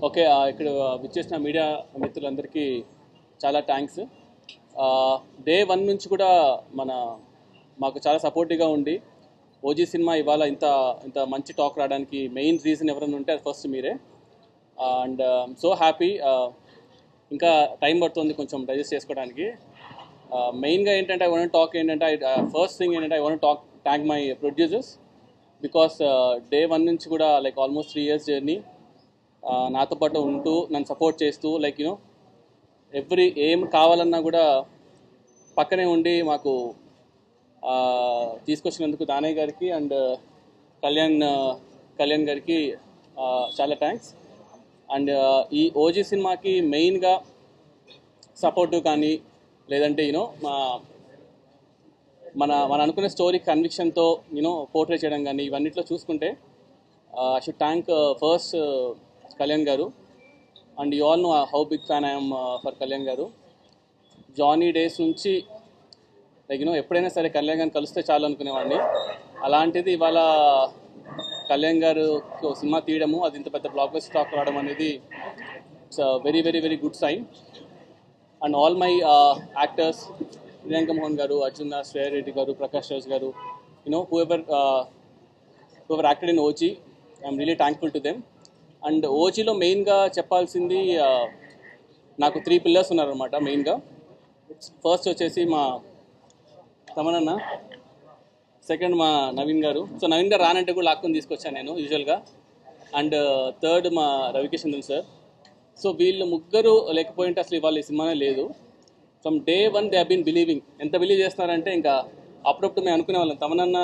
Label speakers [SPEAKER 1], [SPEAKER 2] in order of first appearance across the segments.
[SPEAKER 1] Okay, ఇక్కడ విచ్చేసిన media మిత్రులందరికీ చాలా థ్యాంక్స్. డే 1 నుంచి కూడా మాకు చాలా సపోర్టివ్గా ఉండి ఓజీ సినిమా ఇవాళ ఇంత ఇంత మంచి టాక్ రావడానికి మెయిన్ రీజన్ ఎవరైనా ఉంటే అది ఫస్ట్ మీరే. And so happy. ఇంకా టైం పడుతుంది కొంచెం డైజెస్ట్ చేసుకోవడానికి. మెయిన్గా ఏంటంటే ఐ వాంట్ టాక్ ఏంటంటే ఫస్ట్ థింగ్ ఏంటంటే I want talk thank my producers because day 1 నుంచి కూడా లైక్ ఆల్మోస్ట్ 3 years జర్నీ నాతో పాటు ఉంటూ నన్ను సపోర్ట్ చేస్తూ లైక్ ఏం కావాలన్నా కూడా పక్కనే ఉండి మాకు తీసుకొచ్చినందుకు దానయ్య గారికి అండ్ కళ్యాణ్ గారికి చాలా థ్యాంక్స్. అండ్ ఈ ఓజీ సినిమాకి మెయిన్గా సపోర్టు కానీ లేదంటే మన అనుకునే స్టోరీ కన్విక్షన్తో పోర్ట్రే చేయడం కానీ ఇవన్నిట్లో చూసుకుంటే I should thank first Kalyan garu. And you all know how big fan I'm for Kalyan garu. Johnny days నుంచి లైక్ ఎప్పుడైనా సరే కళ్యాణ్ గారిని కలిస్తే చాలు అనుకునేవాడిని. అలాంటిది ఇవాళ కళ్యాణ్ గారు సినిమా తీయడము, అది ఇంత పెద్ద బ్లాక్ బస్టర్ టాక్ రావడం అనేది it's very very very good sign. And all my actors, Priyanka Mohan గారు, అర్జున్ దాస్, శ్రేయ రెడ్డి గారు, Prakash Raj garu, whoever acted in OG, I'm really thankful to them. And ఓజీలో మెయిన్గా చెప్పాల్సింది నాకు 3 పిల్లర్స్ ఉన్నారనమాట మెయిన్గా. ఫస్ట్ వచ్చేసి మా తమనన్న, సెకండ్ మా నవీన్ గారు. సో నవీన్ గారు రానంటే కూడా లాక్కొని తీసుకొచ్చాను నేను యూజువల్గా. అండ్ థర్డ్ మా రవికిషన్ సార్. సో వీళ్ళు ముగ్గురు లేకపోయింటే అసలు ఇవాళ ఈ సినిమానే లేదు. From day 1 they have been believing. ఎంత బిలీవ్ చేస్తున్నారంటే ఇంకా అప్పుడప్పుడు మేము అనుకునే వాళ్ళం, తమనన్న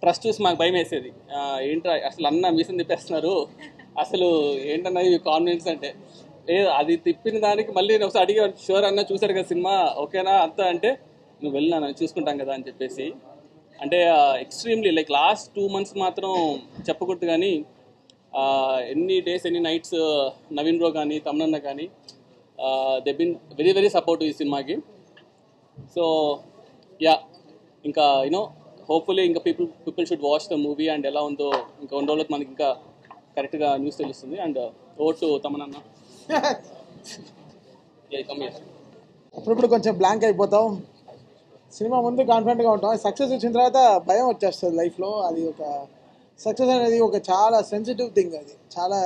[SPEAKER 1] ట్రస్ట్ చూసి మాకు భయం వేసేది, ఏంట్రా అసలు అన్న మీసం తిప్పేస్తున్నారు, అసలు ఏంటన్నా ఈ కాన్ఫిడెన్స్ అంటే. లేదు, అది తిప్పిన దానికి మళ్ళీ నేను ఒకసారి అడిగి షూర్ అన్న చూశారు కదా సినిమా ఓకేనా అంతా అంటే, నువ్వు వెళ్ళినా నన్ను చూసుకుంటాం కదా అని చెప్పేసి. అంటే ఎక్స్ట్రీమ్లీ లైక్ లాస్ట్ 2 months మాత్రం చెప్పకూడదు కానీ ఎన్ని డేస్ ఎన్ని నైట్స్ నవీన్ బ్రో కానీ తమనన్న కానీ they been very very supportive ఈ సినిమాకి. సో యా, ఇంకా హోప్ఫుల్లీ ఇంకా people should watch the movie and ఎలా ఉందో ఇంకా 2 రోజులకు మనకి ఇంకా కరెక్ట్గా న్యూస్ తెలుస్తుంది. అండ్ ఓవర్ టు తమనన్న.
[SPEAKER 2] అప్పుడప్పుడు కొంచెం బ్లాంక్ అయిపోతాం, సినిమా ముందు కాన్ఫిడెంట్గా ఉంటాం, సక్సెస్ వచ్చిన తర్వాత భయం వచ్చేస్తుంది లైఫ్లో. అది ఒక సక్సెస్ అనేది ఒక చాలా సెన్సిటివ్ థింగ్, అది చాలా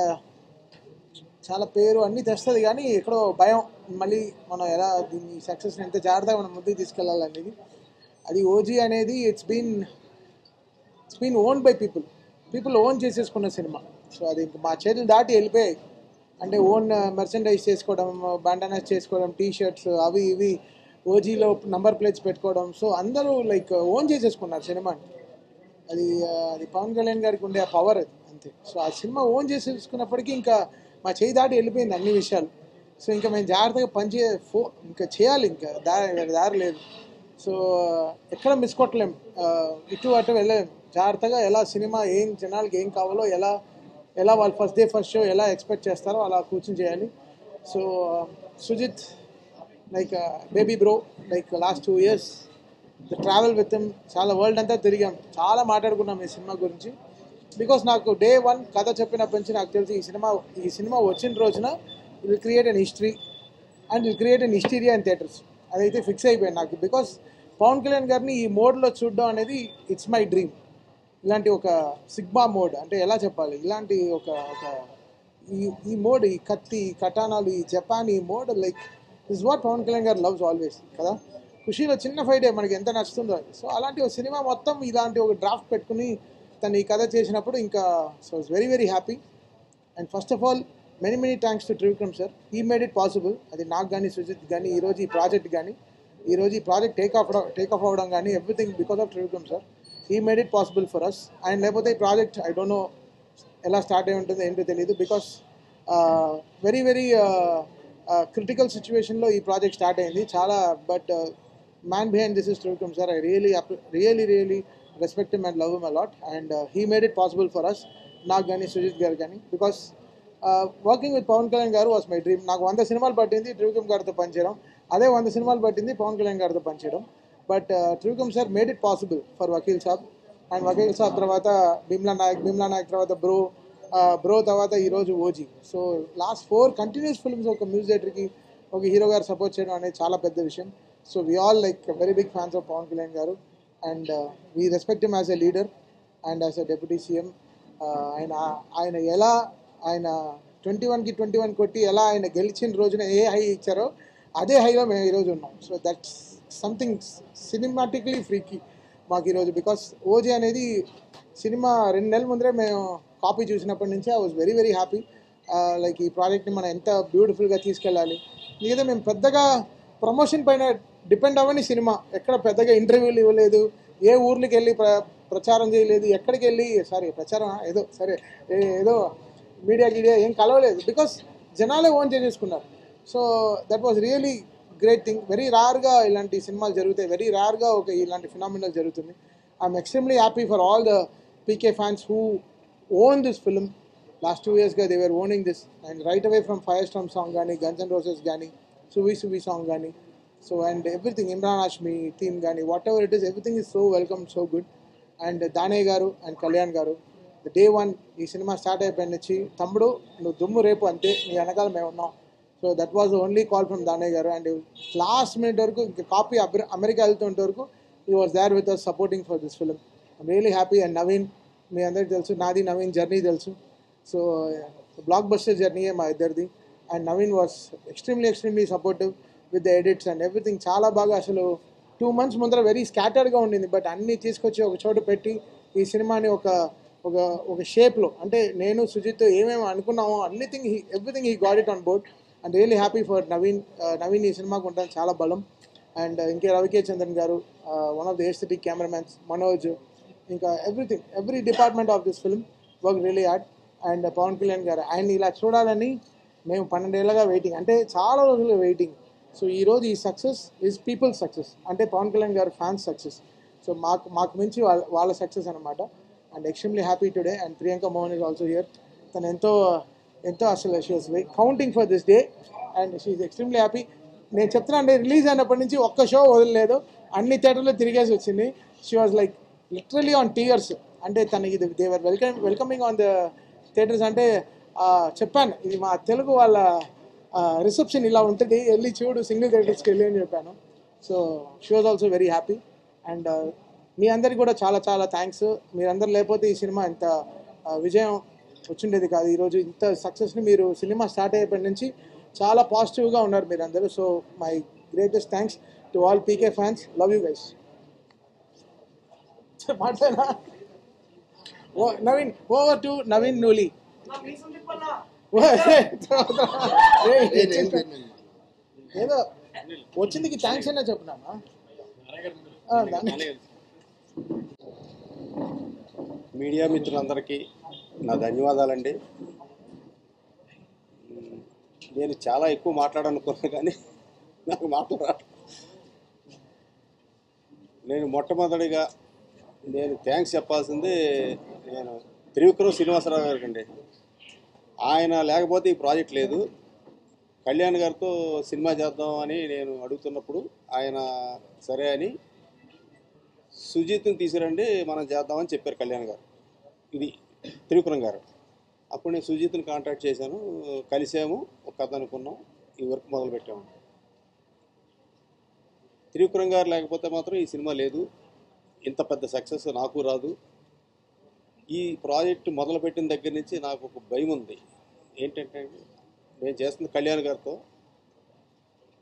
[SPEAKER 2] చాలా పేరు అన్నీ తెస్తుంది కానీ ఎక్కడో భయం, మళ్ళీ మనం ఎలా దీన్ని సక్సెస్ని ఎంత జాగ్రత్తగా మనం ముందుకు తీసుకెళ్ళాలనేది. అది ఓజీ అనేది it's been own by people own చేసేసుకున్న సినిమా. సో అది ఇంకా మా చేతులు దాటి వెళ్ళిపోయాయి. అంటే ఓన్ మెర్చండైజ్ చేసుకోవడం, బ్యాండనాస్ చేసుకోవడం, టీషర్ట్స్ అవి ఇవి, ఓజీలో నంబర్ ప్లేట్స్ పెట్టుకోవడం. సో అందరూ లైక్ ఓన్ చేసేసుకున్నారు సినిమాని. అది పవన్ కళ్యాణ్ గారికి ఉండే ఆ పవర్ అది, అంతే. సో ఆ సినిమా ఓన్ చేసేసుకున్నప్పటికీ ఇంకా మా చేయి దాటి వెళ్ళిపోయింది అన్ని విషయాలు. సో ఇంకా మేము జాగ్రత్తగా ఇంకా చేయాలి, ఇంకా దారి లేదు. సో ఎక్కడ మిస్ కొట్టలేం, ఇటు అటు వెళ్ళలేం. జాగ్రత్తగా ఎలా సినిమా ఏం జనాలకి ఏం కావాలో ఎలా వాళ్ళు ఫస్ట్ షో ఎలా ఎక్స్పెక్ట్ చేస్తారో అలా కూర్చొని చేయాలి. So Sujeeth like baby bro, like last 2 years the travel with him, చాలా వరల్డ్ అంతా తిరిగాం, చాలా మాట్లాడుకున్నాం ఈ సినిమా గురించి. బికాస్ నాకు డే 1 కథ చెప్పినప్పటి నుంచి నాకు తెలిసి ఈ సినిమా వచ్చిన రోజున it will create an history and will create an hysteria in theatres. అదైతే ఫిక్స్ అయిపోయింది నాకు. బికాస్ పవన్ కళ్యాణ్ గారిని ఈ మోడ్లో చూడడం అనేది ఇట్స్ మై డ్రీమ్. ఇలాంటి ఒక సిగ్మా మోడ్ అంటే ఎలా చెప్పాలి, ఇలాంటి ఒక ఈ మోడ్, ఈ కత్తి కటానాలు, ఈ జపాన్, ఈ mode like this what Pawan Kalyan గారు లవ్స్ ఆల్వేస్ కదా. ఖుషీలో చిన్న ఫైటే మనకి ఎంత నచ్చుతుందో అది. సో అలాంటి ఒక సినిమా మొత్తం ఇలాంటి ఒక డ్రాఫ్ట్ పెట్టుకుని తను ఈ కథ చేసినప్పుడు ఇంకా so it's very very happy. And first of all many thanks to Trivikram sir. He made it possible. అది నాకు కానీ సుజిత్ కానీ ఈరోజు ఈ ప్రాజెక్ట్ టేక్ ఆఫ్ అవ్వడం కానీ everything because of Trivikram sir. He made it possible for us. And లేకపోతే ఈ ప్రాజెక్ట్ ఐ డోంట్ నో ఎలా స్టార్ట్ అయి ఉంటుందో ఏంటో తెలియదు. బికాస్ వెరీ వెరీ క్రిటికల్ సిచ్యువేషన్లో ఈ ప్రాజెక్ట్ స్టార్ట్ అయింది చాలా. But man behind this is Trivikram sir. I really respect him and love him a lot. And he made it possible for us, నాకు కానీ సుజిత్ గారు కానీ. Because working with Pawan Kalyan గారు వాస్ మై డ్రీమ్. నాకు 100 సినిమాలు పట్టింది త్రివిక్రమ్ గారితో పనిచేయడం, అదే 100 సినిమాలు పట్టింది పవన్ కళ్యాణ్ గారితో పనిచేయడం. But Trivikram sir made it possible for Vakeel Saab. And Vakeel Saab తర్వాత భీమ్లా నాయక్ తర్వాత బ్రో, బ్రో తర్వాత ఈరోజు OG. So last 4 continuous films ఒక మ్యూజిక్ డైరెక్టర్కి ఒక హీరో గారు సపోర్ట్ చేయడం అనేది చాలా పెద్ద విషయం. So we all like very big fans of Pawan Kalyan garu and we respect him as a leader and as a deputy CM. ఆయన ఆయన ఎలా ఆయన 21కి 21 కొట్టి ఎలా ఆయన గెలిచిన రోజున ఏ హై ఇచ్చారో అదే హైలో మేము ఈరోజు ఉన్నాం. సో దట్స్ సంథింగ్ సినిమాటిక్లీ ఫ్రీకీ మాకు ఈరోజు. బికాస్ ఓజీ అనేది సినిమా 2 నెలల ముందరే మేము కాపీ చూసినప్పటి నుంచి I was very very happy. Like ఈ ప్రాజెక్ట్ని మనం ఎంత బ్యూటిఫుల్గా తీసుకెళ్ళాలి. లేదా మేము పెద్దగా ప్రమోషన్ పైన డిపెండ్ అవ్వని సినిమా, ఎక్కడ పెద్దగా ఇంటర్వ్యూలు ఇవ్వలేదు, ఏ ఊర్లకి వెళ్ళి ప్రచారం చేయలేదు, ఎక్కడికి వెళ్ళి ప్రచారం ఏదో మీడియా ఏం కలవలేదు. బికాస్ జనాలే ఓన్ చేసేసుకున్నారు. So that was really great thing. Very రేర్గా ఇలాంటి సినిమాలు జరుగుతాయి, వెరీ రేర్గా ఇలాంటి ఫినామినల్ జరుగుతుంది. I'm extremely happy for all the PK fans who own this film. Last 2 yearsగా they were owning this and right away from fire storm song కానీ, guns and roses కానీ, సువి సువి సాంగ్ కానీ, so and everything, Emraan Hashmi theme కానీ, what ever it is, everything is so welcome, so good. And Danayya garu and Kalyan గారు day 1 ఈ cinema start అయిపోయిన నుంచి, తమ్ముడు నువ్వు దుమ్ము రేపు అంతే, నీ వెనకాల మేము ఉన్నాం. So that was only call from Danayya garu. And last minute వరకు ఇంకా కాపీ అమెరికా వెళ్తుంటే వరకు he was there with us supporting for this film. I'm really happy. And Naveen, మీ అందరికీ తెలుసు, నాది నవీన్ జర్నీ తెలుసు. సో బ్లాక్ బస్టర్ జర్నీయే మా ఇద్దరిది. And Naveen was extremely supportive with the edits and everything. చాలా బాగా అసలు 2 months ముందర వెరీ స్కాటర్డ్గా ఉండింది, బట్ అన్నీ తీసుకొచ్చి ఒక చోట పెట్టి ఈ సినిమాని ఒక షేప్లో, అంటే నేను సుజిత్ ఏమేమి అనుకున్నామో everything he got it on board. And really happy for Naveen ఈ సినిమాకు ఉంటాను చాలా బలం. అండ్ ఇంకే Ravi K Chandran garu, one of the aesthetic cameramens, Manoj, ఇంకా every department of this film work really hard. And Pawan Kalyan garu, ఆయన ఇలా చూడాలని మేము 12 ఏళ్ళగా వెయిటింగ్, అంటే చాలా రోజులు వెయిటింగ్. సో ఈరోజు ఈ సక్సెస్ ఈజ్ పీపుల్ సక్సెస్, అంటే పవన్ కళ్యాణ్ గారు ఫ్యాన్స్ సక్సెస్. సో మాకు మించి వాళ్ళ సక్సెస్ అనమాట. And extremely happy today. And Priyanka Mohan is also here. తను ఎంతో అసలు she was counting for this they and she is extremely happy. నేను చెప్తున్నా అంటే రిలీజ్ అయినప్పటి నుంచి ఒక్క షో వదలలేదు, అన్ని థియేటర్లో తిరిగేసి వచ్చింది. She was like literally on tears. అంటే తనకి దేవర్ వెల్కమింగ్ ఆన్ ద థియేటర్స్. అంటే చెప్పాను, ఇది మా తెలుగు వాళ్ళ రిసెప్షన్ ఇలా ఉంటుంది, వెళ్ళి చూడు సింగిల్ థియేటర్స్కి వెళ్ళి అని చెప్పాను. So she was also very happy. And మీ అందరికీ కూడా చాలా చాలా థ్యాంక్స్. మీరందరూ లేకపోతే ఈ సినిమా ఇంత విజయం వచ్చిండేది కాదు. ఈరోజు ఇంత సక్సెస్ని మీరు సినిమా స్టార్ట్ అయ్యేప్పటి నుంచి చాలా పాజిటివ్గా ఉన్నారు మీరందరూ. So my greatest thanks to all PK fans. Love you guys. మాట్లాడా నవీన్, ఓవర్ టు నవీన్ నూలి. ఏదో వచ్చిందికి థ్యాంక్స్ అయినా చెప్తున్నామా.
[SPEAKER 3] మీడియా మిత్రులందరికీ నా ధన్యవాదాలండి. నేను చాలా ఎక్కువ మాట్లాడాలనుకున్నాను కానీ నాకు మాట్లాడాలి. నేను మొట్టమొదటిగా థ్యాంక్స్ చెప్పాల్సింది నేను త్రివిక్రమ్ శ్రీనివాసరావు గారికి అండి. ఆయన లేకపోతే ఈ ప్రాజెక్ట్ లేదు. కళ్యాణ్ గారితో సినిమా చేద్దామని నేను అడుగుతున్నప్పుడు ఆయన సరే అని సుజిత్ని తీసుకురండి మనం చేద్దామని చెప్పారు కళ్యాణ్ గారు, ఇది త్రివిక్రమ్ గారు. అప్పుడు నేను సుజిత్ని కాంటాక్ట్ చేశాను, కలిసాము, ఒక కథ అనుకున్నాం, ఈ వర్క్ మొదలుపెట్టాము. త్రివిక్రమ్ గారు లేకపోతే మాత్రం ఈ సినిమా లేదు, ఇంత పెద్ద సక్సెస్ నాకు రాదు. ఈ ప్రాజెక్టు మొదలుపెట్టిన దగ్గర నుంచి నాకు ఒక భయం ఉంది. ఏంటంటే నేను చేస్తున్న కళ్యాణ్ గారితో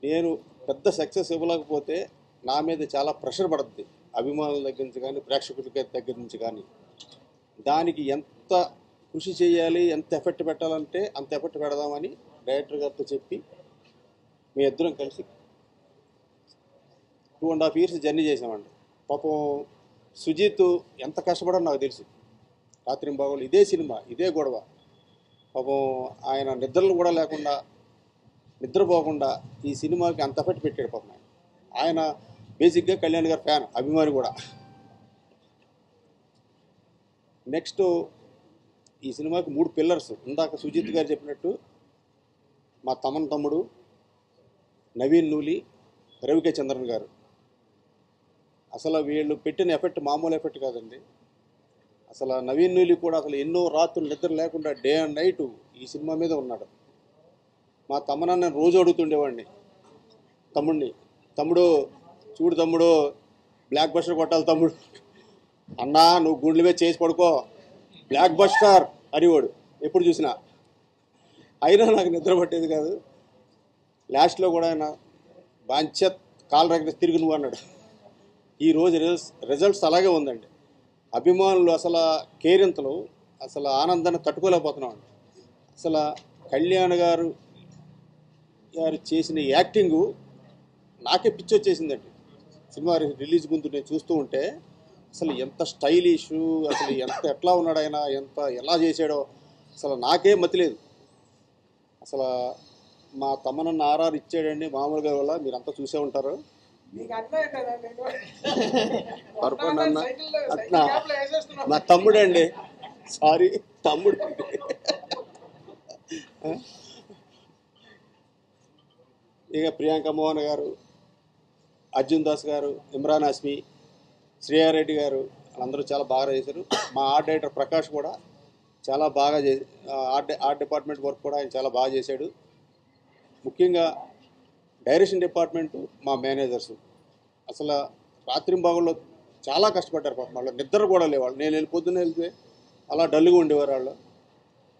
[SPEAKER 3] నేను పెద్ద సక్సెస్ ఇవ్వలేకపోతే నా మీద చాలా ప్రెషర్ పడుతుంది, అభిమానుల దగ్గర నుంచి కానీ ప్రేక్షకుల దగ్గర నుంచి కానీ. దానికి ఎంత కృషి చేయాలి, ఎంత ఎఫెక్ట్ పెట్టాలంటే అంత ఎఫెక్ట్ పెడదామని డైరెక్టర్ గారితో చెప్పి మీ ఇద్దరం కలిసి 2.5 years జర్నీ చేసామండి. పాపం సుజిత్ ఎంత కష్టపడో నాకు తెలుసు. రాత్రింబాగోలు ఇదే సినిమా, ఇదే గొడవ. పాపం ఆయన నిద్రలు కూడా లేకుండా, నిద్రపోకుండా ఈ సినిమాకి అంత ఎఫెక్ట్ పెట్టాడు. పాపం ఆయన బేసిక్గా కళ్యాణ్ గారి ఫ్యాన్, అభిమాని కూడా. నెక్స్ట్ ఈ సినిమాకి 3 పిల్లర్స్. ఇందాక సుజిత్ గారు చెప్పినట్టు మా తమ్ముడు నవీన్ నూలి, రవికే చంద్రన్ గారు. అసలు వీళ్ళు పెట్టిన ఎఫెక్ట్ మామూలు ఎఫెక్ట్ కాదండి. అసలు నవీన్ నూలి కూడా అసలు ఎన్నో రాత్రులు నిద్ర లేకుండా డే అండ్ నైట్ ఈ సినిమా మీద ఉన్నాడు. మా తమ్మనన్న రోజు అడుగుతుండేవాడిని తమ్ముడిని, తమ్ముడు చూడు తమ్ముడు బ్లాక్ బస్టర్ కొట్టాలి తమ్ముడు, అన్నా నువ్వు గుండెల మీద చేసి పడుకో బ్లాక్ బస్టర్ అనేవాడు ఎప్పుడు చూసినా. అయినా నాకు నిద్ర పట్టేది కాదు. లాస్ట్లో కూడా ఆయన బాంచత్ కాలు రగిన తిరిగి నువ్వు అన్నాడు. ఈరోజు రిజల్ట్స్ అలాగే ఉందండి. అభిమానులు అసలు కేరింతలు అసలు ఆనందాన్ని తట్టుకోలేకపోతున్నాం అండి. అసలు కళ్యాణ్ గారు చేసిన యాక్టింగు నాకే పిచ్చి వచ్చేసిందండి. సినిమా రిలీజ్ ముందు నేను చూస్తూ ఉంటే అసలు ఎంత స్టైలిష్, అసలు ఎట్లా ఉన్నాడు ఆయన, ఎలా చేశాడో అసలు నాకే మతిలేదు. అసలు మా తమ్మనన్న ఆర్ఆర్ ఇచ్చాడండి మామూలుగా వల్ల మీరంతా చూసే ఉంటారు. పొరపాటున అట్లా నా తమ్ముడే అండి, సారీ తమ్ముడు. ఇక ప్రియాంక మోహన్ గారు, అర్జున్ దాస్ గారు, ఇమ్రాన్ హాష్మి, శ్రేయారెడ్డి గారు వాళ్ళందరూ చాలా బాగా చేశారు. మా ఆర్ట్ డైరెక్టర్ ప్రకాష్ కూడా చాలా బాగా ఆర్ట్ డిపార్ట్మెంట్ వర్క్ కూడా ఆయన చాలా బాగా చేశాడు. ముఖ్యంగా డైరెక్షన్ డిపార్ట్మెంటు మా మేనేజర్సు అసలు రాత్రింబాగుల్లో చాలా కష్టపడ్డారు. పాపం వాళ్ళు నిద్ర కూడా లేవాళ్ళు. నేను పొద్దున్న వెళ్తే అలా డల్గా ఉండేవారు వాళ్ళు.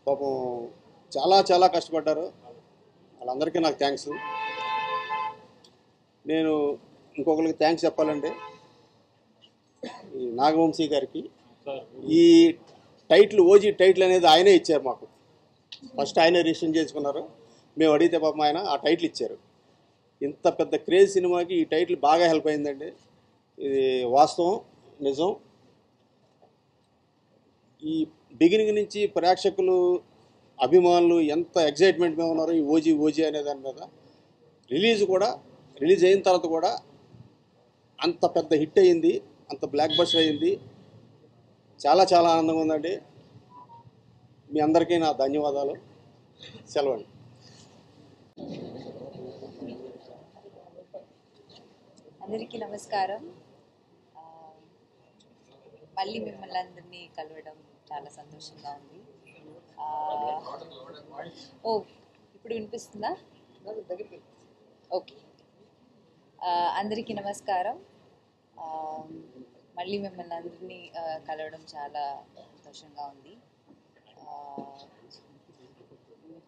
[SPEAKER 3] పాపం చాలా చాలా కష్టపడ్డారు. వాళ్ళందరికీ నాకు థ్యాంక్స్. నేను ఇంకొకరికి థ్యాంక్స్ చెప్పాలంటే ఈ నాగవంశీ గారికి. ఈ టైటిల్ ఓజీ టైటిల్ అనేది ఆయనే ఇచ్చారు మాకు. ఫస్ట్ ఆయనే రిజిస్టర్ చేసుకున్నారు. మేము అడిగితే పాపం ఆయన ఆ టైటిల్ ఇచ్చారు. ఇంత పెద్ద క్రేజ్ సినిమాకి ఈ టైటిల్ బాగా హెల్ప్ అయిందండి. ఇది వాస్తవం, నిజం. ఈ బిగినింగ్ నుంచి ప్రేక్షకులు, అభిమానులు ఎంత ఎగ్జైట్మెంట్ మీద ఉన్నారో ఈ ఓజీ అనే దాని మీద. రిలీజ్ అయిన తర్వాత కూడా అంత పెద్ద హిట్ అయ్యింది, అంత బ్లాక్ బస్టర్ అయ్యింది. చాలా చాలా ఆనందంగా ఉందండి. మీ అందరికీ నా ధన్యవాదాలు. సెలవండి.
[SPEAKER 4] అందరికీ నమస్కారం. మళ్ళీ మిమ్మల్ని అందరినీ కలవడం చాలా సంతోషంగా ఉంది. ఇప్పుడు వినిపిస్తుందా? ఓకే. అందరికీ నమస్కారం. మళ్ళీ మిమ్మల్ని అందరినీ కలవడం చాలా సంతోషంగా ఉంది.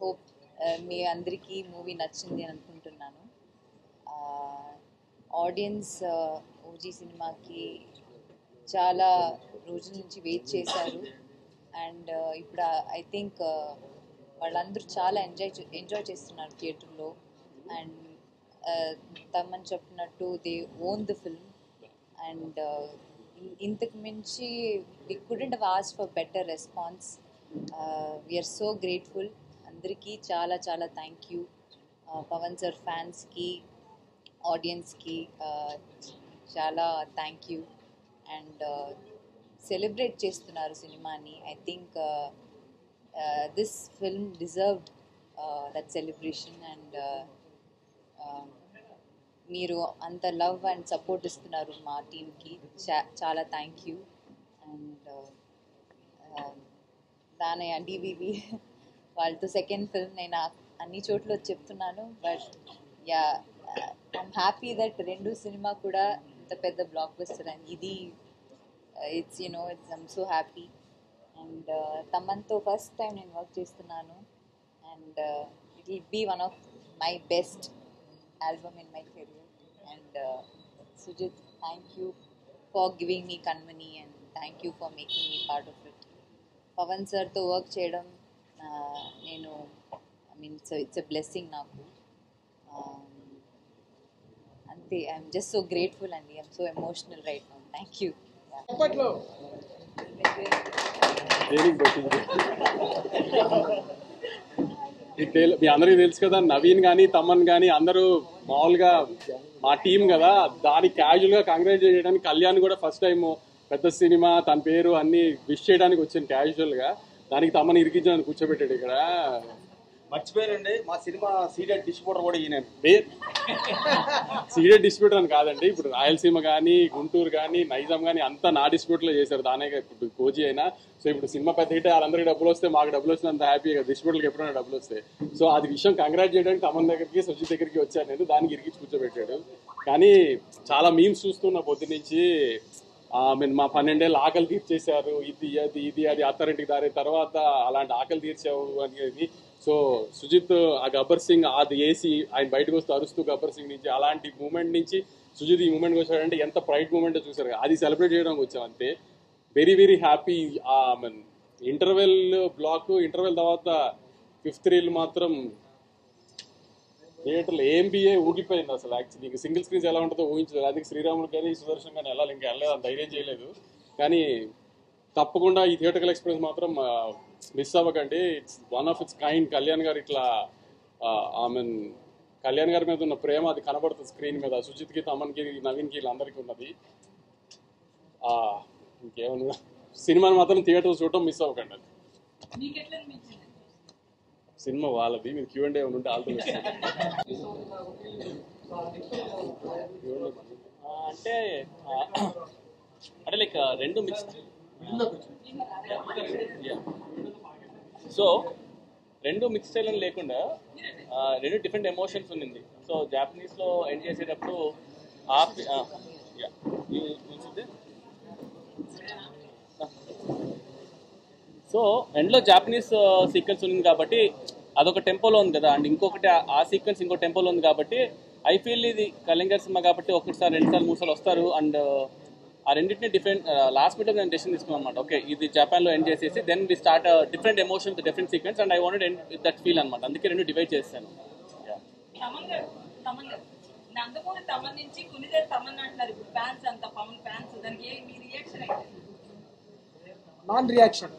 [SPEAKER 4] హోప్ మీ అందరికీ మూవీ నచ్చింది అని అనుకుంటున్నాను. ఆడియన్స్ ఓజీ సినిమాకి చాలా రోజుల నుంచి వెయిట్ చేశారు. అండ్ ఇప్పుడు ఐ థింక్ వాళ్ళందరూ చాలా ఎంజాయ్ చేస్తున్నారు థియేటర్లో. అండ్ తమ్మని చెప్పినట్టు they own the film. And ఇంతకు మించి we couldn't have asked for better response. We're so grateful. అందరికీ చాలా చాలా థ్యాంక్ యూ. పవన్ సార్ ఫ్యాన్స్కి, ఆడియన్స్కి చాలా థ్యాంక్ యూ. అండ్ సెలబ్రేట్ చేస్తున్నారు సినిమాని. I think this film deserved that celebration. And మీరు అంత లవ్ అండ్ సపోర్ట్ ఇస్తున్నారు మా టీమ్కి. చాలా thank you. And Danayya DVV వాళ్ళతో సెకండ్ ఫిల్మ్ నేను అన్ని చోట్ల చెప్తున్నాను. But yeah, I'm happy that రెండు సినిమా కూడా ఇంత పెద్ద బ్లాక్ బస్టర్ అండ్ ఇది it's I'm so happy. And తమన్తో ఫస్ట్ టైం నేను వర్క్ చేస్తున్నాను. And it will be one of my best album in my career. And Sujit, thank you for giving me Kanmani and thank you for making me part of it. Pavan sir to work cheyadam nenu it's a blessing naku. Ante I'm just so grateful and I'm so emotional right now. Thank you.
[SPEAKER 2] అప్పట్లో
[SPEAKER 1] మీ అందరికీ తెలుసు కదా, నవీన్ కానీ తమన్ కానీ అందరూ మామూలుగా మా team కదా, దానికి క్యాజువల్గా కంగ్రాచులేట్ చేయడానికి కళ్యాణ్ కూడా ఫస్ట్ టైం పెద్ద సినిమా తన పేరు అన్నీ విష్ చేయడానికి వచ్చాను క్యాజువల్గా. దానికి తమన్ ఇరికించడానికి కూర్చోబెట్టాడు ఇక్కడ.
[SPEAKER 3] మర్చిపోయారండి, మా సినిమా సీడెడ్ డిస్ట్రిబ్యూటర్ కూడా ఈయన.
[SPEAKER 5] సీడెడ్ డిస్ట్రిబ్యూటర్ అని కాదండి, ఇప్పుడు రాయలసీమ కానీ గుంటూరు కానీ నైజాం కానీ అంతా నా డిస్ట్రిబ్యూటర్లో చేశారు. దానే ఇప్పుడు కోజీ అయినా. సో ఇప్పుడు సినిమా పెద్ద హిట్, వాళ్ళందరికీ డబ్బులు వస్తే మాకు డబ్బులు వస్తే అంత హ్యాపీగా, డిస్ట్రిబ్యూటర్కి ఎప్పుడైనా డబ్బులు వస్తాయి. సో అది విషయం కంగ్రాట్ చేయడానికి తమన్ దగ్గరికి సుజిత్ దగ్గరికి వచ్చాను నేను, దానికి ఇరికించి కూర్చోబెట్టాడు. కానీ చాలా మీమ్స్ చూస్తున్న పొద్దు నుంచి మా 12 ఏళ్ళు ఆకలి తీర్చేశారు, ఇది అది అత్తారింటికి దారి తర్వాత అలాంటి ఆకలి తీర్చావు అనేది. సో సుజిత్ ఆ గబ్బర్ సింగ్ అది వేసి ఆయన బయటకు వస్తూ అరుస్తూ గబ్బర్ సింగ్ నుంచి అలాంటి మూమెంట్ నుంచి సుజిత్ ఈ మూమెంట్కి వచ్చాడంటే ఎంత ప్రైడ్ మూమెంట్ చూసారు. అది సెలబ్రేట్ చేయడానికి వచ్చాం అంతే. Very very happy. Interval block, interval తర్వాత 5th రీల్ మాత్రం థియేటర్లో ఏంబిఏ ఊగిపోయింది అసలు. యాక్చువల్లీ ఇంకా సింగిల్ స్క్రీన్స్ ఎలా ఉంటుందో ఊహించలేదు. అది శ్రీరాములు కానీ సుదర్శన్ కానీ వెళ్ళాలి, ఇంకా వెళ్ళలేదు, అంత ధైర్యం చేయలేదు. కానీ తప్పకుండా ఈ థియేటర్కల్ ఎక్స్పీరియన్స్ మాత్రం మిస్ అవ్వకండి. It's one of it's kind. Kalyan గారు ఇట్లా కళ్యాణ్ గారి మీద ఉన్న ప్రేమ అది కనబడుతుంది స్క్రీన్ మీద. సుజిత్కి, తమన్కి, నవీన్కి వీళ్ళందరికీ ఉన్నది. ఇంకేమన్నా సినిమాని మాత్రం థియేటర్ చూడటం మిస్ అవ్వకండి. అది సినిమా వాళ్ళది, మీరు Q&A ఏమైనా ఉంటే ఆల్తో
[SPEAKER 1] అంటే అంటే లైక్ రెండు మిక్స్. సో రెండు మిక్స్ స్టైల్ అని లేకుండా రెండు డిఫరెంట్ ఎమోషన్స్ ఉన్నింది. సో జాపనీస్లో ఎండ్ చేసేటప్పుడు సో ఎండ్లో జాపనీస్ సీక్వెన్స్ ఉంది కాబట్టి అదొక టెంపోలో ఉంది కదా, అండ్ ఇంకొకటి ఆ సీక్వెన్స్ ఇంకో టెంపోలో ఉంది కాబట్టి ఐ ఫీల్ ఇది కళ్యాణ్ గారి సినిమా కాబట్టి ఒకటిసారి 2 సార్లు 3 సార్లు వస్తారు. అండ్ ఆ రెండింటిని డిఫరెంట్ లాస్ట్ మినిట్లో నేను డెసిషన్ తీసుకున్నాను అనమాట. ఓకే ఇది జపాన్లో ఎండ్ చేసేసి then we start different emotion with different sequence and I wanted end with that feel అనమాట. అందుకే రెండు డివైడ్ చేస్తాను.
[SPEAKER 6] నందమూరి తమన్ నుంచి కునిదేవి తమన్ అంటున్నారు ఇప్పుడు ఫ్యాన్స్ అంతా, పవన్ ఫ్యాన్స్, దానికి మీ రియాక్షన్ అయితే?
[SPEAKER 2] Non reaction.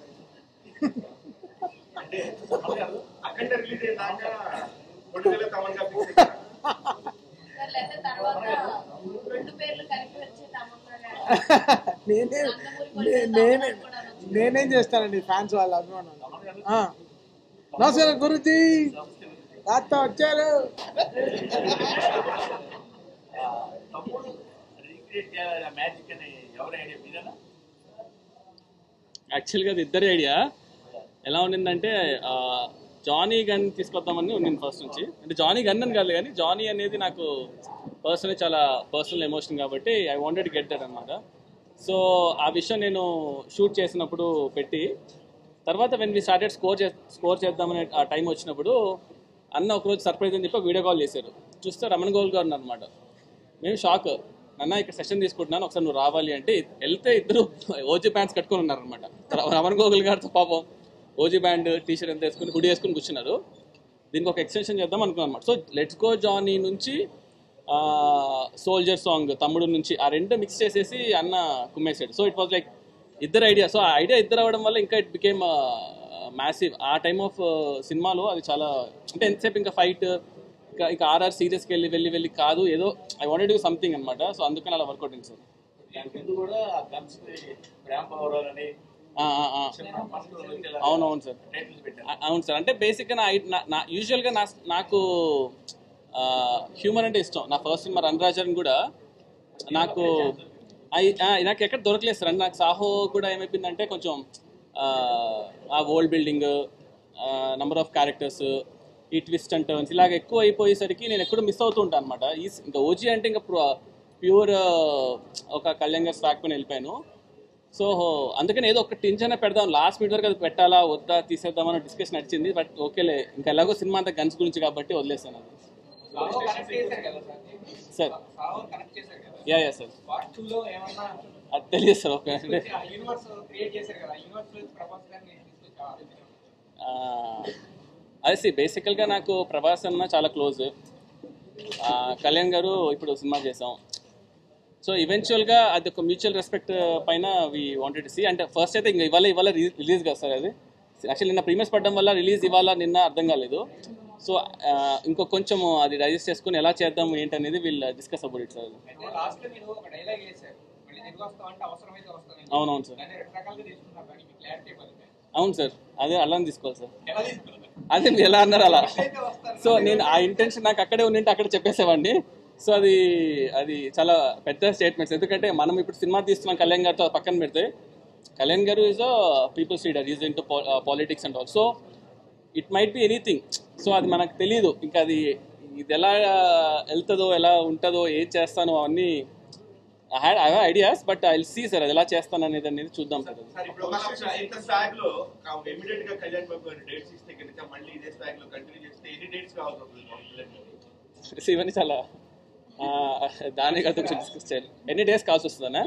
[SPEAKER 7] అఖండ రిలీజ్ అయ్యాక కొడుకుల తమన్ గా ఫిక్స్ అయ్యారు.
[SPEAKER 6] లేకపోతే తర్వాత రెండు పేర్లు కలిపి వచ్చి తమన్
[SPEAKER 2] నేనేం చేస్తానండి ఫ్యాన్స్ వాళ్ళ అభిమానం. నమస్కారం గురుజీ, తాత వచ్చారు.
[SPEAKER 1] యాక్చువల్గా అది ఇద్దరి ఐడియా. ఎలా ఉండిందంటే జానీ గన్ తీసుకొద్దామని ఉండింది ఫస్ట్ నుంచి. అంటే జానీ గన్ అని కాదు కానీ జానీ అనేది నాకు పర్సనల్ చాలా పర్సనల్ ఎమోషన్ కాబట్టి ఐ వాంటెడ్ గెట్ దట్ అనమాట. సో ఆ విషయం నేను షూట్ చేసినప్పుడు పెట్టి తర్వాత వెన్ వి స్టార్టెడ్ స్కోర్ చేద్దామనే ఆ టైం వచ్చినప్పుడు అన్న ఒకరోజు సర్ప్రైజ్ అని చెప్పి వీడియో కాల్ చేశారు. చూస్తే రమణ్ గోల్ గారు అనమాట. మేము షాక్, అన్న ఇక్కడ సెషన్ తీసుకుంటున్నాను ఒకసారి నువ్వు రావాలి అంటే వెళ్తే ఇద్దరు ఓజీ ప్యాంట్స్ కట్టుకొని ఉన్నారనమాట. రమణ్ గోగుల్ గారితో పాపం ఓజీ బ్యాండ్ టీషర్ట్ ఎంత వేసుకుని హుడీ వేసుకుని కూర్చున్నారు. దీనికి ఒక ఎక్స్టెన్షన్ చేద్దాం అనుకున్నాను అనమాట. సో లెట్స్ గో జానీ నుంచి సోల్జర్ సాంగ్ తమ్ముడు నుంచి ఆ రెండు మిక్స్ చేసేసి అన్న కుమ్మేసాడు. సో ఇట్ వాజ్ లైక్ ఇద్దరు ఐడియా. సో ఆ ఐడియా ఇద్దరు అవ్వడం వల్ల ఇంకా ఇట్ బికేమ్ మ్యాసివ్. ఆ టైమ్ ఆఫ్ సినిమాలో అది చాలా అంటే ఎంతసేపు ఇంకా ఫైట్ ఇంకా ఆర్ఆర్ సీరియస్కి వెళ్ళి కాదు, ఏదో I wanted to do something అనమాట. సో అందుకని అలా వర్కౌట్ అయింది సార్. అవునవును సార్, అవును సార్. అంటే బేసిక్గా నా యూజువల్గా నాకు హ్యూమర్ అంటే ఇష్టం. నా ఫస్ట్ సినిమా రణరాజన్ కూడా నాకు ఎక్కడ దొరకలేదు సార్. అంటే నాకు సాహో కూడా ఏమైపోయిందంటే కొంచెం ఆ world building, number of characters, ఈ ట్విస్ట్ అండ్ టర్న్స్ ఇలాగ ఎక్కువ అయిపోయేసరికి నేను ఎక్కడో మిస్ అవుతూ ఉంటాను అనమాట. ఇంకా ఓజీ అంటే ఇంకా ప్యూర్ ఒక కళ్యాణ్ గారి స్టాక్ పైన వెళ్ళిపోయాను. సో అందుకని ఏదో ఒక టెన్షన్ పెడదాం, లాస్ట్ మినిట్ వరకు అది పెట్టాలా వద్దా తీసేద్దామని డిస్కషన్ నడిచింది. బట్ ఓకేలే, ఇంకా ఎలాగో సినిమా అంతా గన్స్ గురించి కాబట్టి వదిలేస్తాను అది. సార్ యా సార్ అది తెలియదు సార్. ఓకే అదే బేసికల్గా నాకు ప్రభాస్ అన్న చాలా క్లోజ్. కళ్యాణ్ గారు ఇప్పుడు సినిమా చేసాం. సో ఈవెన్చువల్గా అది ఒక మ్యూచువల్ రెస్పెక్ట్ పైన వీ వాంటెడ్ టు సీ. అంటే ఫస్ట్ అయితే ఇంకా ఇవాళ రిలీజ్ కదా సార్. అది యాక్చువల్లీ నిన్న ప్రీమియర్స్ పడడం వల్ల రిలీజ్ ఇవాళ నిన్న అర్థం కాలేదు. సో ఇంకో కొంచెం అది డైజెస్ట్ చేసుకుని ఎలా చేద్దాం ఏంటనేది వీళ్ళు డిస్కస్ అబౌట్ ఇట్ సార్. అవునవును సార్, అవును సార్, అదే అలానే తీసుకోవాలి సార్. అదే మీరు ఎలా అన్నారు అలా. సో నేను ఆ ఇంటెన్షన్ నాకు అక్కడే ఉండింటే అక్కడ చెప్పేసేవాడిని. సో అది అది చాలా పెద్ద స్టేట్మెంట్స్. ఎందుకంటే మనం ఇప్పుడు సినిమా తీస్తున్నాం కళ్యాణ్ గారితో పక్కన పెడితే, కళ్యాణ్ గారు is a peoples leader, is into politics and all. So it might be anything. So అది మనకు తెలియదు ఇంకా, అది ఇది ఎలా వెళ్తుందో ఎలా ఉంటుందో ఏం చేస్తానో అవన్నీ I have ideas, but I will see sir అది ఎలా చేస్తాను అనేది చూద్దాం సార్.
[SPEAKER 7] సార్ ఇప్పుడు ఇంత స్వాగ్ లో ఇమీడియట్ గా కళ్యాణ్ బాబు గారు డేట్స్ ఇస్తే కనుక మళ్ళీ ఇదే స్వాగ్ లో కంటిన్యూ చేస్తే ఎన్ని డేట్స్ కావాల్సి వస్తుంది?
[SPEAKER 1] ఇవన్నీ చాలా దాని కదా డిస్కస్ చేయాలి. ఎన్ని డేస్ కావాల్సి వస్తుందన్నా?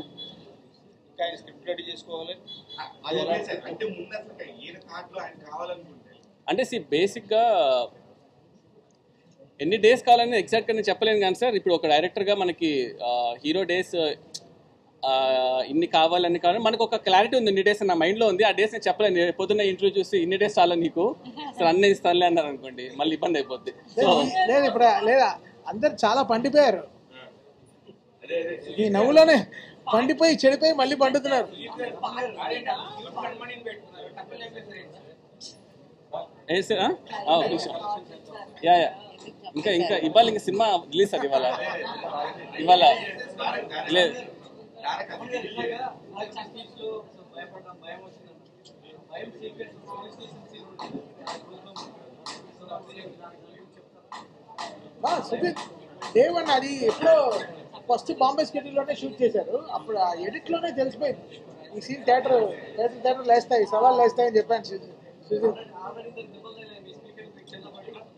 [SPEAKER 7] ఇంకా ఆయన స్క్రిప్ట్ రెడీ చేసుకోవాలి అంటే ముందు అసలు ఈయన థాట్ లో ఆయన కావాలనుకుంటే
[SPEAKER 1] అంటే బేసిక్గా ఎన్ని డేస్ కావాలని ఎగ్జాక్ట్గా నేను చెప్పలేను కానీ సార్, ఇప్పుడు ఒక డైరెక్టర్గా మనకి హీరో డేస్ ఇన్ని కావాలని కావాలి, మనకు ఒక క్లారిటీ ఉంది. ఇన్ని డేస్ నా మైండ్లో ఉంది. ఆ డేస్ నేను చెప్పలేను. పొద్దున్న ఇంటర్వ్యూ చూసి ఇన్ని డేస్ చాలా నీకు సార్ అన్నీ ఇస్తానులే అన్నారు అనుకోండి, మళ్ళీ ఇబ్బంది అయిపోద్ది. సో
[SPEAKER 2] లేదు ఇప్పుడు లేదా అందరు చాలా పండిపోయారు, ఈ నవ్వులోనే పండిపోయి చెడిపోయి మళ్ళీ పండుతున్నారు.
[SPEAKER 1] యా యా ఇంకా ఇంకా ఇవాళ ఇంకా సినిమా రిలీజ్ సార్ ఇవాళ లేదు.
[SPEAKER 2] సుజిత్ దేవన్ అది ఎప్పుడో ఫస్ట్ బాంబే స్కెడ్యూల్లోనే షూట్ చేశారు. అప్పుడు ఆ ఎడిట్లోనే తెలిసిపోయింది ఈ సీన్ థియేటర్ లేస్తాయి, సవాళ్ళు లేస్తాయి అని చెప్పాను సుజిత్.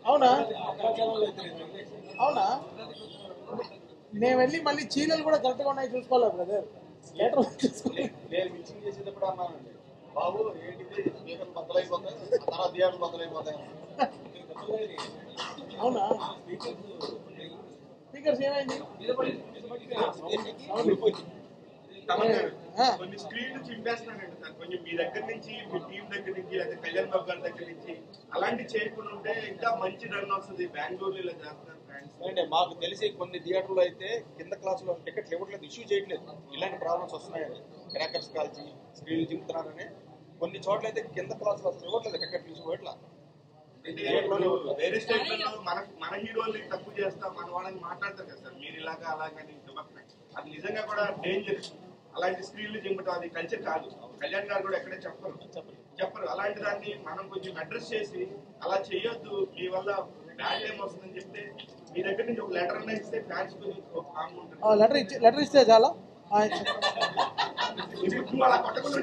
[SPEAKER 2] అవునా అవునా నేను వెళ్ళి మళ్ళీ చీరలు కూడా కరెక్ట్గా ఉన్నాయి చూసుకోవాలి బ్రదర్. థియేటర్
[SPEAKER 3] నేను మిక్సింగ్ చేసేటప్పుడు అన్నానండి, బాబు ఏంటిది స్పీకర్ బద్దలైపోతాయి, తర్వాత థియేటర్ బద్దలైపోతాయి.
[SPEAKER 2] అవునా స్పీకర్స్ ఏమైంది?
[SPEAKER 7] కొన్ని స్క్రీన్లు చింపేస్తున్నానండి సార్. కొంచెం మీ దగ్గర నుంచి, మీ టీం దగ్గర నుంచి, లేదా కళ్యాణ్ బాబు గారి దగ్గర నుంచి అలాంటి చేయకుండా ఉంటే ఇంకా మంచి రన్ వస్తుంది. బెంగళూరులో ఇలా చేస్తున్నారు ఫ్రెండ్స్
[SPEAKER 3] అంటే మాకు తెలిసి కొన్ని థియేటర్లో అయితే కింద క్లాసులో టికెట్లు ఇవ్వట్లేదు, ఇష్యూ చేయట్లేదు. ఇలాంటి ప్రాబ్లమ్స్ వస్తున్నాయండి. క్రాకర్స్ కాల్చి స్క్రీన్లు చింపుతున్నారని కొన్ని చోట్ల అయితే కింద క్లాసులో అసలు ఇవ్వట్లేదు, టికెట్లు ఇష్యూ ఇవ్వట్లా.
[SPEAKER 7] వేరే స్టేట్లలో మన హీరోల్ని తక్కువ చేస్తాం, మన వాళ్ళని మాట్లాడతారు కదా సార్, మీరు ఇలాగా అలాగని. అది నిజంగా కూడా డేంజర్. అలాంటి స్క్రీన్లు చింపటం అది కల్చర్ కాదు. కళ్యాణ్ గారు కూడా ఎక్కడే చెప్పరు. అలాంటి దాన్ని మనం కొంచెం అడ్రస్ చేసి అలా చేయొద్దు, మీ వల్ల బ్యాడ్ టైం వస్తుందని చెప్తే మీ దగ్గర నుంచి ఒక లెటర్ అన్నా ఇస్తే ఫ్యాన్స్ కొంచెం కామ్ ఉంటుంది.
[SPEAKER 2] లెటర్ ఇస్తే చాలా
[SPEAKER 7] అలా కొట్టకుండా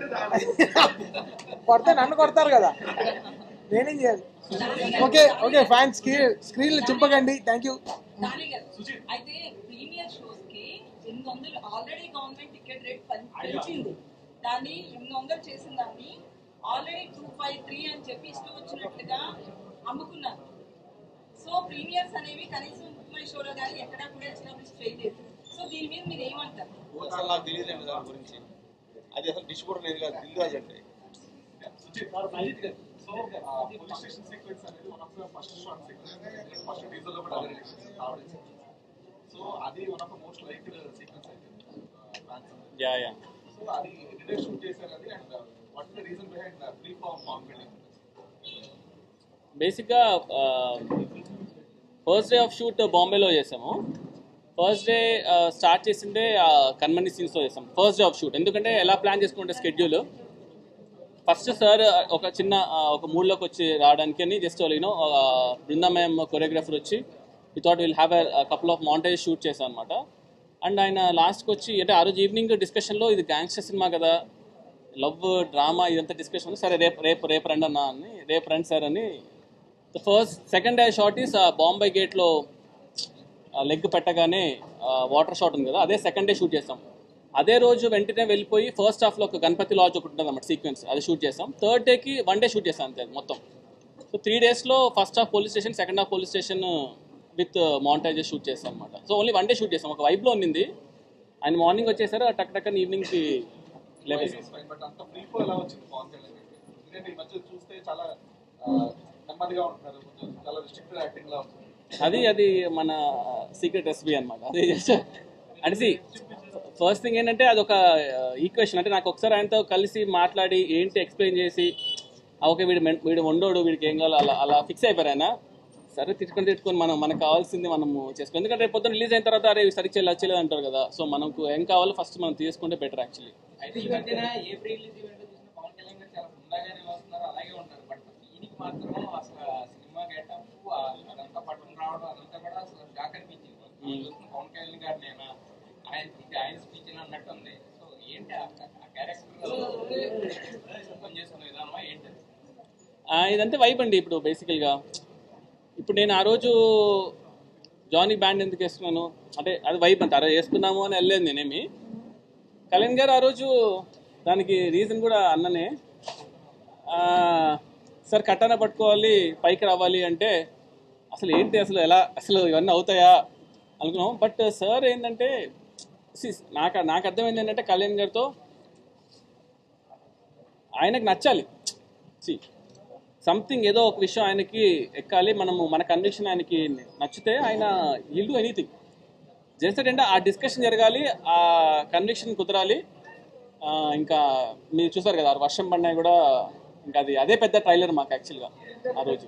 [SPEAKER 2] కొడితే నన్ను కొడతారు కదా, నేనేం చేయాలి? ఓకే ఓకే ఫ్యాన్స్ స్క్రీన్లు చింపకండి. Thank you.
[SPEAKER 6] అయితే ప్రీమియర్ షోస్ కి 800 ఆల్రెడీ గవర్నమెంట్ టికెట్ రేట్ పెంచింది. దాన్ని 800 చేసిన దాన్ని ఆల్రెడీ 253 అని చెప్పి ఇష్టం వచ్చినట్టుగా అమ్ముకున్నారు. సో ప్రీమియర్స్ అనేవి కనీసం ముఖ్యమైన షోలో కానీ ఎక్కడా కూడా ఎస్టాబ్లిష్ చేయలేదు. సో దీని మీద మీరు ఏమంటారు?
[SPEAKER 3] అసలు నాకు తెలియదండి దాని గురించి. అది అసలు డిస్ట్రిబ్యూటర్ లేదు కదా, దిల్ అంటే.
[SPEAKER 5] సో పోలీస్ స్టేషన్ సీక్వెన్స్ అనేది one of the first short sequence, first teaser లో కూడా రావడం. సో అది one of the most like sequence అయితే.
[SPEAKER 1] యా యా
[SPEAKER 5] సో అది ఎడిటర్ షూట్ చేశారు అది. And what is the reason behind free form marketing?
[SPEAKER 1] బేసిక్గా ఫస్ట్ డే ఆఫ్ షూట్ బాంబేలో చేసాము. ఫస్ట్ డే స్టార్ట్ చేసిందే కన్మని సీన్స్లో చేసాం ఫస్ట్ డే ఆఫ్ షూట్. ఎందుకంటే ఎలా ప్లాన్ చేసుకుంటే స్కెడ్యూల్ ఫస్ట్ సార్ ఒక చిన్న ఒక మూడ్లోకి వచ్చి రావడానికి అని just you know Brinda ma'am choreographer వచ్చి we thought will have a couple of montage shoot చేశాం అనమాట. అండ్ ఆయన లాస్ట్కి వచ్చి అంటే ఆ రోజు ఈవినింగ్ డిస్కషన్లో ఇది గ్యాంగ్స్టర్ సినిమా కదా, లవ్ డ్రామా ఇదంతా డిస్కషన్. సరే రేపు రండి అన్న అని, రేపు రండి సార్ అని. Second day shot is Bombay గేట్లో లెగ్ పెట్టగానే వాటర్ షాట్ ఉంది కదా, అదే సెకండ్ డే షూట్ చేస్తాం. అదే రోజు వెంటనే వెళ్ళిపోయి ఫస్ట్ హాఫ్లో ఒక గణపతి లాడ్జ్ ఒకటి ఉంటుంది అన్నమాట సీక్వెన్స్, అది షూట్ చేస్తాం. థర్డ్ డేకి 1 డే షూట్ చేస్తాం అంతే మొత్తం. సో 3 డేస్లో first half police station, second half police station with montages shoot చేస్తాం అనమాట. సో ఓన్లీ 1 డే షూట్ చేస్తాం. ఒక వైబ్లో ఉన్నింది. ఆయన మార్నింగ్ వచ్చేసారు, టక్ టక్ అని ఈవినింగ్కి లేపేసాం.
[SPEAKER 5] బట్ అంత ఫ్రీ ఫో ఎలా వచ్చింది పవన్ కళ్యాణ్? ఎందుకంటే ఈ మధ్య చూస్తే చాలా నెమ్మదిగా ఉంటున్నారు, కొంచెం చాలా రిస్ట్రిక్టెడ్ యాక్టింగ్ లా ఉంటుంది.
[SPEAKER 1] అది మన సీక్రెట్ రెసిపీ అనమాట. అది జస్ట్ అంటే ఫస్ట్ థింగ్ ఏంటంటే అది ఒక ఈక్వేషన్. అంటే నాకు ఒకసారి ఆయనతో కలిసి మాట్లాడి ఏంటి ఎక్స్ప్లెయిన్ చేసి ఓకే వీడు వండోడు, వీడికి ఏం కావాలో అలా అలా ఫిక్స్ అయిపోయారు ఆయన. సరే తిట్టుకొని మనకు కావాల్సింది మనము చేసుకోవాలి. ఎందుకంటే రేపు పొద్దున్న రిలీజ్ అయిన తర్వాత అరే సరిగ్గా చేయలేదు అంటారు కదా. సో మనకు ఏం కావాలో ఫస్ట్ మనం తీసుకుంటే బెటర్ యాక్చువల్లీ.
[SPEAKER 8] అయితే ఈ మధ్యన ఏ ప్రీ రిలీజ్ ఈవెంట్ చూసిన పవన్ కళ్యాణ్ గారు చాలా హుందాగానే వస్తున్నారు, అలాగే ఉంటారు. బట్ దీనికి మాత్రం అసలు సినిమా గెటప్ అదంతా పట్టుకుని రావడం అదంతా కూడా అసలు షాక్ అనిపించింది. చూసిన పవన్ కళ్యాణ్ గారు నేను ఆయన స్పీచ్ అన్నట్టు ఉంది. సో ఏంటి ఆ క్యారెక్టర్ పనిచేసుకునే విధానమా ఏంటి?
[SPEAKER 1] ఇదంతా వైబ్ అండి. ఇప్పుడు బేసికల్గా ఇప్పుడు నేను ఆ రోజు జానీ బ్యాండ్ ఎందుకు వేసుకున్నాను అంటే అది వైబ్ అంత అరే వేసుకున్నాము అని వెళ్ళలేదు నేనేమి. కళ్యాణ్ గారు ఆ రోజు దానికి రీజన్ కూడా అన్ననే. సార్ కట్టాన పట్టుకోవాలి పైకి రావాలి అంటే అసలు ఏంటి అసలు ఇవన్నీ అవుతాయా అనుకున్నాం. బట్ సార్ ఏంటంటే నాకు అర్థమైంది ఏంటంటే కళ్యాణ్ గారితో ఆయనకు నచ్చాలి. సంథింగ్ ఏదో ఒక విషయం ఆయనకి ఎక్కాలి, మన కన్విక్షన్ ఆయనకి నచ్చితే ఆయన విల్ డూ ఎనీథింగ్. చేస్తాడంటే ఆ డిస్కషన్ జరగాలి, ఆ కన్విక్షన్ కుదరాలి. ఇంకా మీరు చూసారు కదా వర్షం పడినా కూడా ఇంకా అదే పెద్ద ట్రైలర్ మాకు యాక్చువల్గా ఆ రోజు.